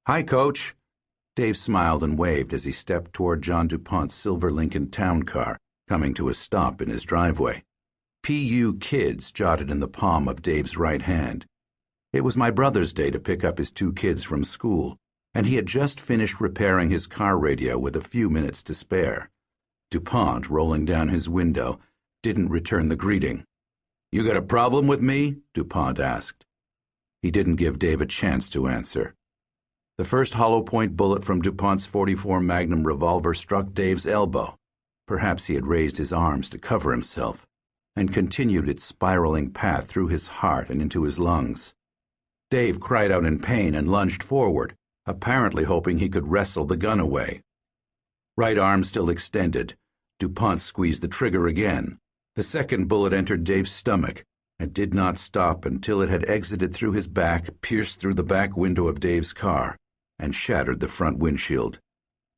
"Hi, Coach." Dave smiled and waved as he stepped toward John du Pont's silver Lincoln town car, coming to a stop in his driveway. "P.U. Kids" jotted in the palm of Dave's right hand. It was my brother's day to pick up his 2 kids from school, and he had just finished repairing his car radio with a few minutes to spare. Du Pont, rolling down his window, didn't return the greeting. "You got a problem with me?" Du Pont asked. He didn't give Dave a chance to answer. The first hollow-point bullet from Du Pont's .44 Magnum revolver struck Dave's elbow. Perhaps he had raised his arms to cover himself, and continued its spiraling path through his heart and into his lungs. Dave cried out in pain and lunged forward, apparently hoping he could wrestle the gun away. Right arm still extended, Du Pont squeezed the trigger again. The second bullet entered Dave's stomach and did not stop until it had exited through his back, pierced through the back window of Dave's car, and shattered the front windshield.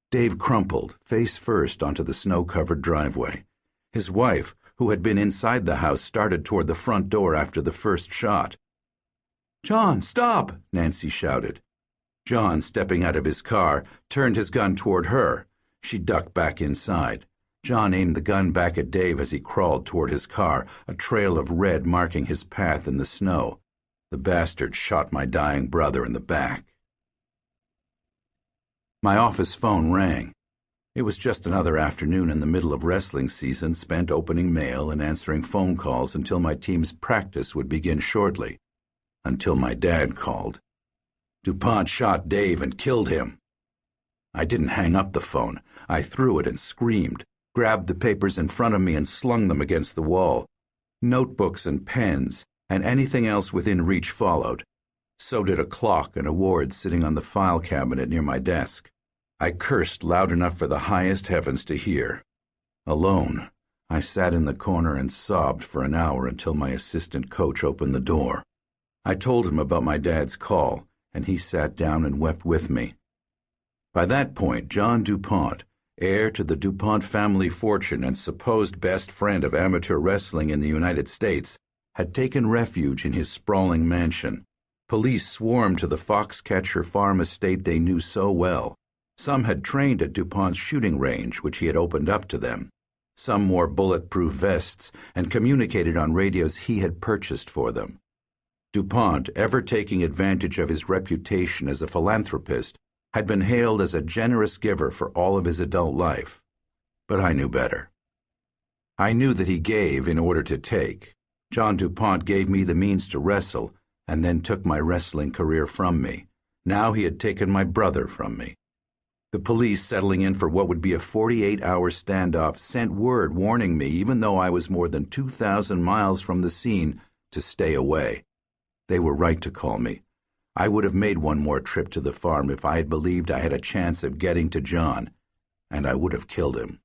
Dave crumpled, face first, onto the snow-covered driveway. His wife, who had been inside the house, started toward the front door after the first shot. "John, stop!" Nancy shouted. John, stepping out of his car, turned his gun toward her. She ducked back inside. John aimed the gun back at Dave as he crawled toward his car, a trail of red marking his path in the snow. The bastard shot my dying brother in the back. My office phone rang. It was just another afternoon in the middle of wrestling season, spent opening mail and answering phone calls until my team's practice would begin shortly. Until my dad called. Du Pont shot Dave and killed him. I didn't hang up the phone. I threw it and screamed, grabbed the papers in front of me and slung them against the wall. Notebooks and pens and anything else within reach followed. So did a clock and awards sitting on the file cabinet near my desk. I cursed loud enough for the highest heavens to hear. Alone, I sat in the corner and sobbed for an hour until my assistant coach opened the door. I told him about my dad's call, and he sat down and wept with me. By that point, John du Pont, heir to the Du Pont family fortune and supposed best friend of amateur wrestling in the United States, had taken refuge in his sprawling mansion. Police swarmed to the Foxcatcher Farm estate they knew so well. Some had trained at Du Pont's shooting range, which he had opened up to them. Some wore bulletproof vests and communicated on radios he had purchased for them. Du Pont, ever taking advantage of his reputation as a philanthropist, had been hailed as a generous giver for all of his adult life. But I knew better. I knew that he gave in order to take. John du Pont gave me the means to wrestle, and then took my wrestling career from me. Now he had taken my brother from me. The police, settling in for what would be a 48-hour standoff, sent word warning me, even though I was more than 2,000 miles from the scene, to stay away. They were right to call me. I would have made one more trip to the farm if I had believed I had a chance of getting to John, and I would have killed him.